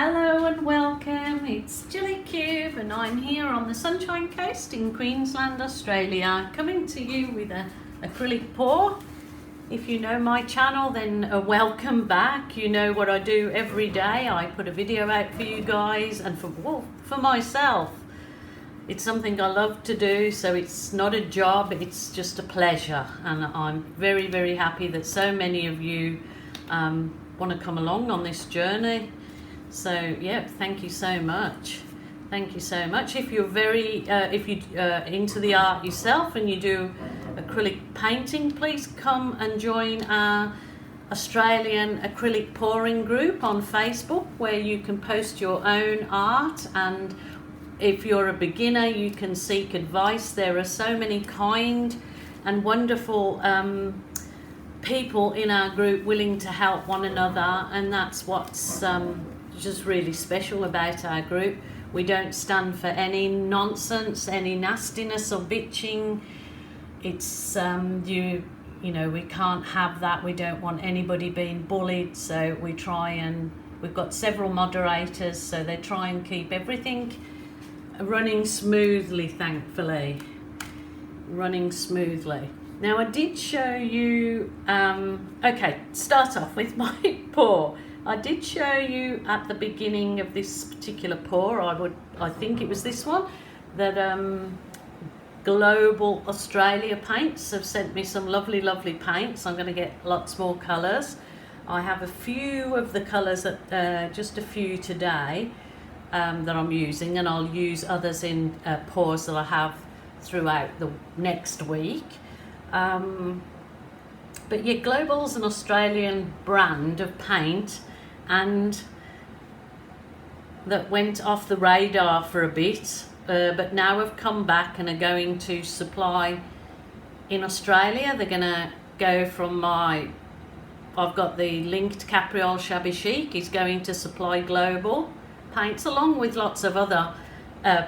Hello and welcome, it's Jilly Cube and I'm here on the Sunshine Coast in Queensland, Australia, coming to you with an acrylic pour. If you know my channel, then welcome back. You know what I do every day. I put a video out for you guys and for myself. It's something I love to do, so it's not a job, it's just a pleasure, and I'm very, very happy that so many of you want to come along on this journey. So yeah, thank you so much. Thank you so much. If you're into the art yourself and you do acrylic painting, please come and join our Australian acrylic pouring group on Facebook, where you can post your own art, and if you're a beginner you can seek advice. There are so many kind and wonderful people in our group willing to help one another, and that's what's just really special about our group. We don't stand for any nonsense, any nastiness or bitching. It's you know, we can't have that. We don't want anybody being bullied, so we try, and we've got several moderators, so they try and keep everything running smoothly, thankfully. Running smoothly. Now I did show you, okay, start off with my pour. I did show you at the beginning of this particular pour, I think it was this one, that Global Australia Paints have sent me some lovely, lovely paints. I'm going to get lots more colours. I have a few of the colours, just a few today that I'm using, and I'll use others in pours that I have throughout the next week. But yeah, Global's an Australian brand of paint, and that went off the radar for a bit, but now have come back and are going to supply in Australia. They're going to go from I've got the linked Capriole Shabby Chic is going to supply Global paints along with lots of other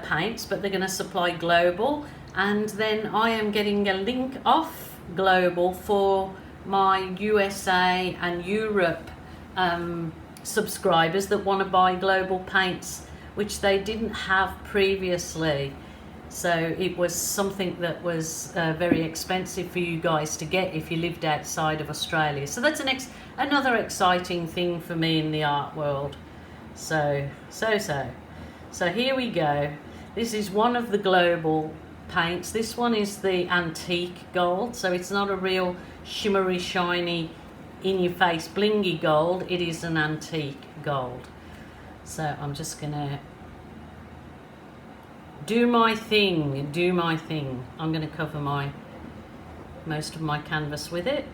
paints, but they're going to supply Global, and then I am getting a link off Global for my USA and Europe subscribers that want to buy Global paints, which they didn't have previously. So it was something that was very expensive for you guys to get if you lived outside of Australia. So that's another exciting thing for me in the art world. So here we go. This is one of the Global paints. This one is the antique gold, so it's not a real shimmery, shiny, in-your-face, blingy gold. It is an antique gold. So I'm just gonna do my thing. I'm gonna cover most of my canvas with it.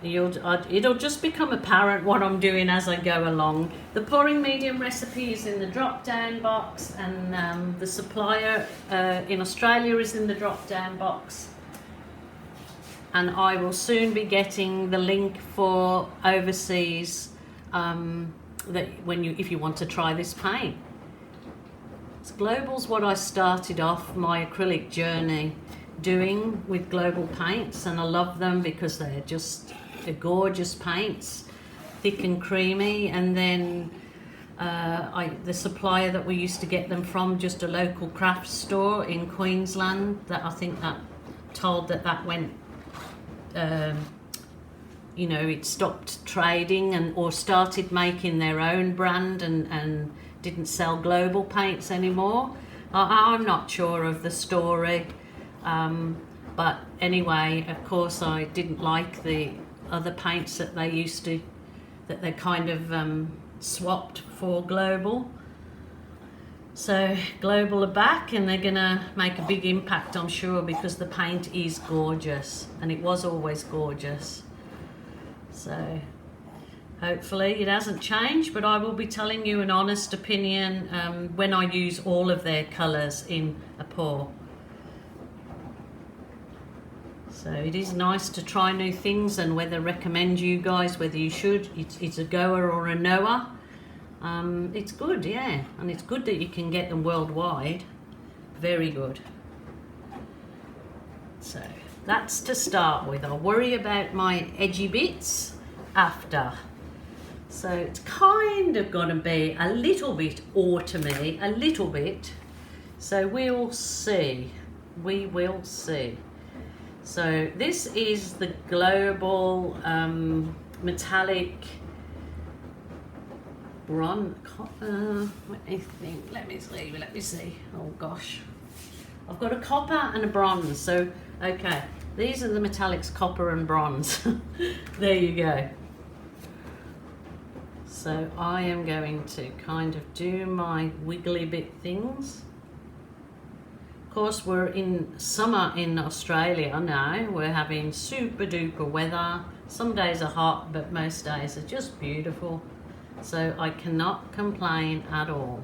It'll just become apparent what I'm doing as I go along. The pouring medium recipe is in the drop down box, and the supplier in Australia is in the drop down box, and I will soon be getting the link for overseas, that if you want to try this paint. Global's what I started off my acrylic journey doing with Global paints, and I love them because they're gorgeous paints, thick and creamy. And then the supplier that we used to get them from, just a local craft store in Queensland, that I think that told that went, you know, it stopped trading or started making their own brand and didn't sell Global paints anymore. I'm not sure of the story, but anyway, of course I didn't like the other paints that they kind of swapped for Global. So Global are back, and they're gonna make a big impact, I'm sure, because the paint is gorgeous, and it was always gorgeous. So hopefully it hasn't changed, but I will be telling you an honest opinion when I use all of their colours in a pour. So it is nice to try new things, and recommend you guys whether you should. It's a goer or a knower. It's good, yeah, and it's good that you can get them worldwide. Very good. So that's to start with. I'll worry about my edgy bits after. So it's kind of going to be a little bit autumny, a little bit. So we'll see. We will see. So this is the global metallic bronze. Let me see. Oh gosh, I've got a copper and a bronze. So okay, these are the metallics, copper and bronze. There you go. So I am going to kind of do my wiggly bit things. Of course, we're in summer in Australia now. We're having super duper weather. Some days are hot, but most days are just beautiful. So I cannot complain at all.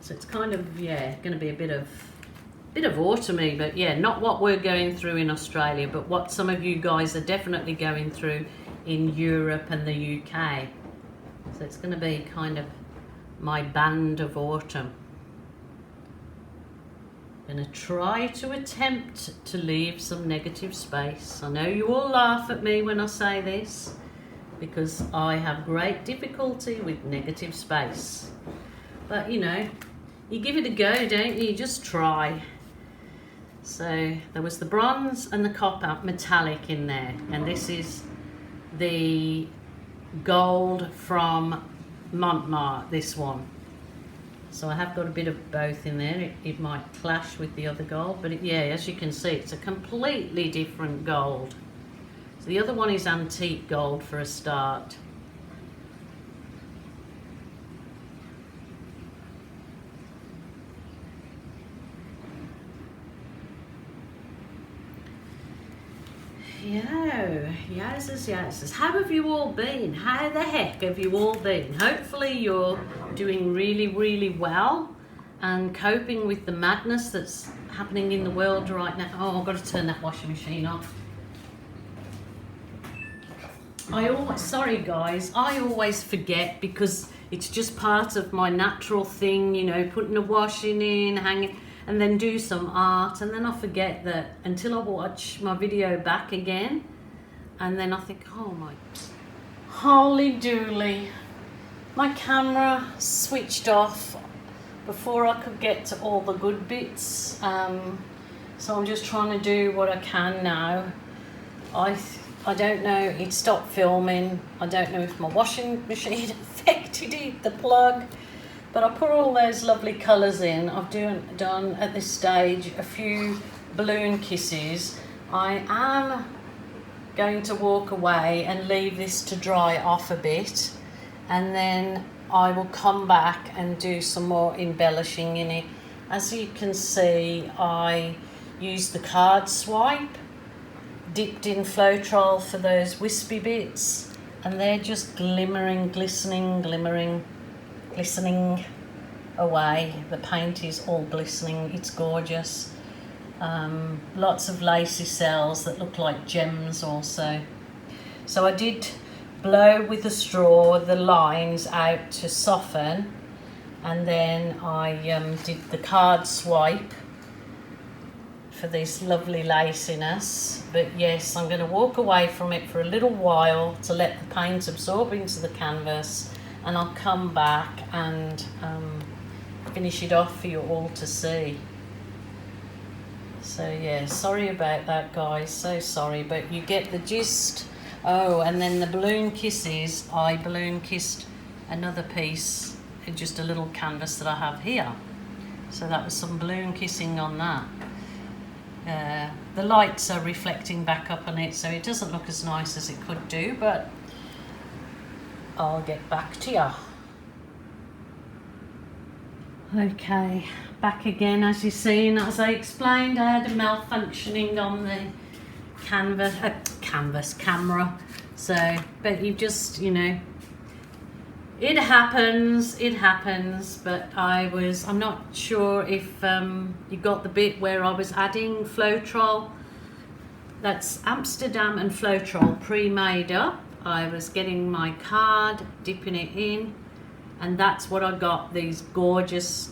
So it's kind of, yeah, going to be a bit of autumny, but yeah, not what we're going through in Australia, but what some of you guys are definitely going through in Europe and the UK. So it's going to be kind of my band of autumn. I'm going to try to attempt to leave some negative space. I know you all laugh at me when I say this, because I have great difficulty with negative space. But you know, you give it a go, don't you? You just try. So there was the bronze and the copper metallic in there, and this is the gold from Montmartre, this one. So I have got a bit of both in there. It might clash with the other gold, but yeah, as you can see, it's a completely different gold. So the other one is antique gold for a start. Yowzers. How have you all been? How the heck have you all been? Hopefully you're doing really, really well and coping with the madness that's happening in the world right now. Oh, I've got to turn that washing machine off. Sorry guys, I always forget because it's just part of my natural thing, you know, putting the washing in, hanging, and then do some art, and then I forget that until I watch my video back again, and then I think, oh my holy dooly, my camera switched off before I could get to all the good bits. So I'm just trying to do what I can now. I don't know, it stopped filming. I don't know if my washing machine affected it, the plug. But I put all those lovely colours in. I've done at this stage a few balloon kisses. I am going to walk away and leave this to dry off a bit, and then I will come back and do some more embellishing in it. As you can see, I used the card swipe, dipped in Floetrol for those wispy bits, and they're just glimmering, glistening away. The paint is all glistening, it's gorgeous. Lots of lacy cells that look like gems also. So I did blow with a straw the lines out to soften, and then I did the card swipe for this lovely laciness. But yes, I'm going to walk away from it for a little while to let the paint absorb into the canvas, and I'll come back and finish it off for you all to see. So yeah, sorry about that guys, so sorry, but you get the gist. Oh, and then the balloon kisses, I balloon kissed another piece, just a little canvas that I have here. So that was some balloon kissing on that. The lights are reflecting back up on it, so it doesn't look as nice as it could do, but I'll get back to you. Okay, back again. As you've seen, as I explained, I had a malfunctioning on the camera. So, but you just, you know, it happens, but I'm not sure if you got the bit where I was adding Floetrol. That's Amsterdam and Floetrol pre-made up. I was getting my card, dipping it in, and that's what I got, these gorgeous,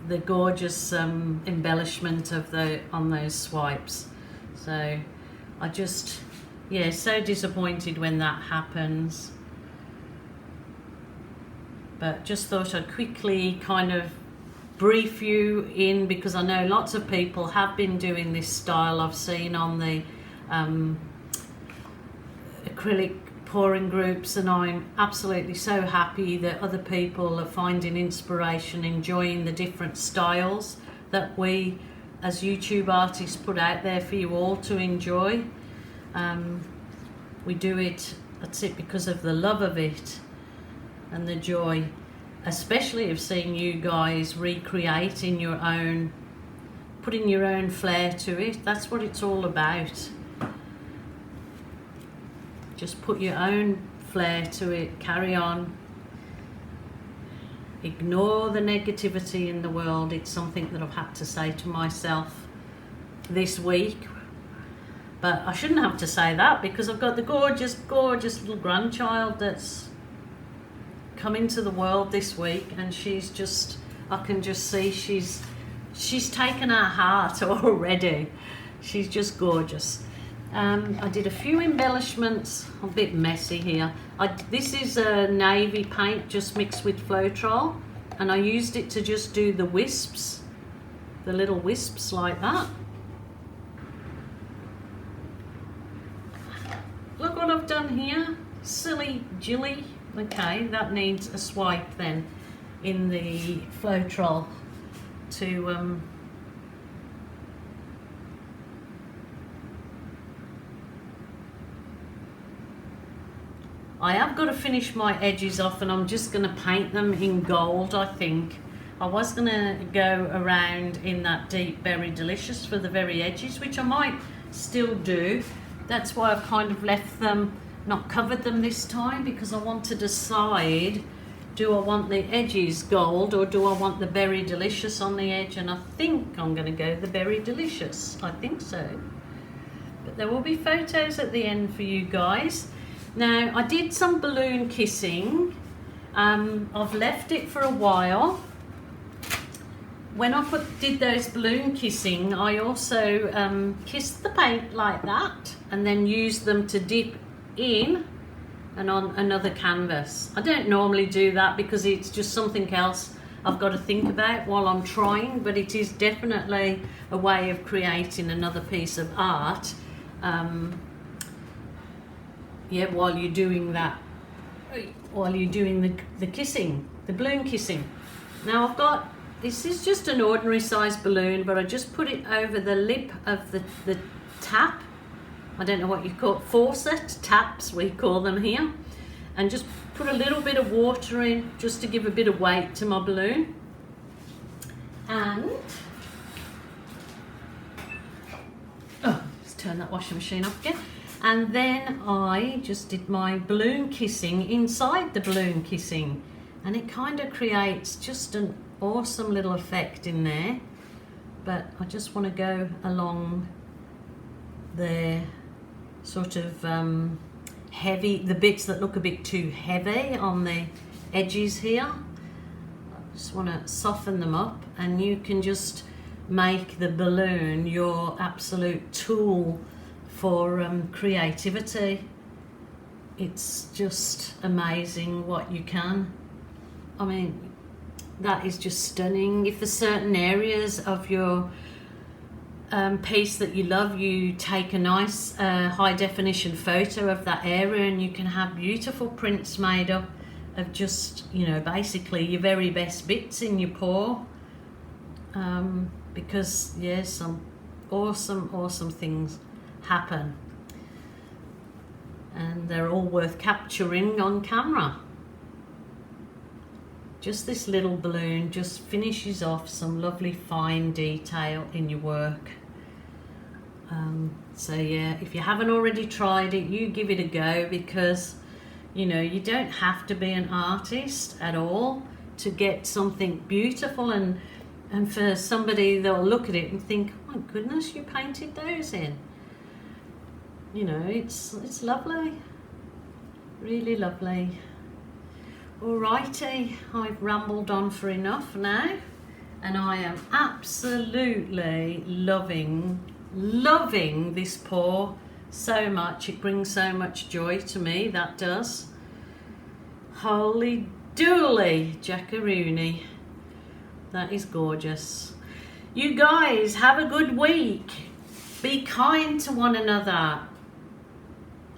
the gorgeous embellishment of on those swipes. So I just, yeah, so disappointed when that happens. But just thought I'd quickly kind of brief you in, because I know lots of people have been doing this style I've seen on the acrylic pouring groups, and I'm absolutely so happy that other people are finding inspiration, enjoying the different styles that we as YouTube artists put out there for you all to enjoy. We do it, that's it, because of the love of it and the joy, especially of seeing you guys recreating your own, putting your own flair to it. That's what it's all about. Just put your own flair to it, carry on. Ignore the negativity in the world. It's something that I've had to say to myself this week. But I shouldn't have to say that, because I've got the gorgeous, gorgeous little grandchild that's come into the world this week, and she's just, I can just see she's taken our heart already. She's just gorgeous. I did a few embellishments, a bit messy here. This is a navy paint just mixed with Floetrol, and I used it to just do the wisps, the little wisps like that. Look what I've done here, silly Jilly. Okay, that needs a swipe then in the Floetrol to I have got to finish my edges off, and I'm just going to paint them in gold, I think. I was going to go around in that deep Berry Delicious for the very edges, which I might still do. That's why I've kind of left them, not covered them this time, because I want to decide, do I want the edges gold or do I want the Berry Delicious on the edge? And I think I'm going to go the Berry Delicious. I think so. But there will be photos at the end for you guys. Now, I did some balloon kissing. I've left it for a while. When I did those balloon kissing, I also kissed the paint like that and then used them to dip in and on another canvas. I don't normally do that because it's just something else I've got to think about while I'm trying, but it is definitely a way of creating another piece of art. Yeah, while you're doing that, while you're doing the kissing, the balloon kissing. Now I've got, this is just an ordinary size balloon, but I just put it over the lip of the tap. I don't know what you call it, faucet, taps we call them here. And just put a little bit of water in just to give a bit of weight to my balloon. And, oh, let's turn that washing machine off again. And then I just did my balloon kissing inside the balloon kissing, and it kind of creates just an awesome little effect in there. But I just want to go along the sort of heavy, the bits that look a bit too heavy on the edges here. I just want to soften them up, and you can just make the balloon your absolute tool for creativity. It's just amazing what you can. I mean, that is just stunning. If there's certain areas of your piece that you love, you take a nice high definition photo of that area, and you can have beautiful prints made up of just, you know, basically your very best bits in your pour. Because yes, some awesome things happen, and they're all worth capturing on camera. Just this little balloon just finishes off some lovely fine detail in your work. So yeah, if you haven't already tried it, you give it a go, because you know, you don't have to be an artist at all to get something beautiful, and for somebody, they'll look at it and think, oh my goodness, you painted those in. You know, it's lovely, really lovely. Alrighty, I've rambled on for enough now. and I am absolutely loving this pour so much. It brings so much joy to me, that does. Holy dooly jackaroonie, that is gorgeous. You guys have a good week. Be kind to one another.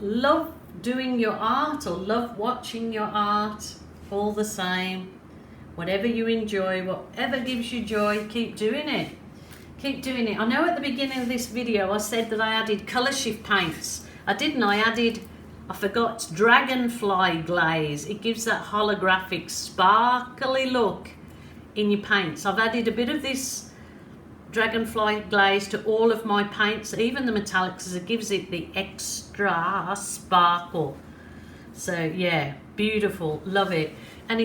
Love doing your art or love watching your art, all the same. Whatever you enjoy, whatever gives you joy, keep doing it. Keep doing it. I know at the beginning of this video I said that I added colour shift paints. I didn't. I forgot dragonfly glaze. It gives that holographic sparkly look in your paints. I've added a bit of this dragonfly glaze to all of my paints, even the metallics, as it gives it the extra sparkle. So yeah, beautiful, love it. And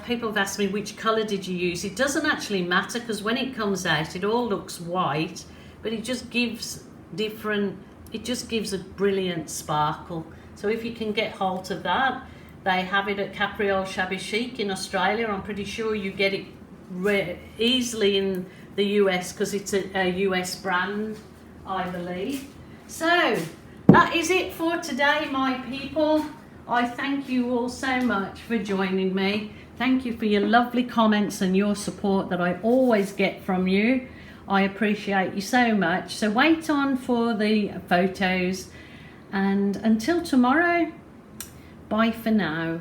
people have asked me which colour did you use. It doesn't actually matter, because when it comes out it all looks white, but it just gives a brilliant sparkle. So if you can get hold of that, they have it at Capriole Shabby Chic in Australia. I'm pretty sure you get it easily in the US, because it's a US brand, I believe. So that is it for today, my people. I thank you all so much for joining me. Thank you for your lovely comments and your support that I always get from you. I appreciate you so much. So wait on for the photos, and until tomorrow, bye for now.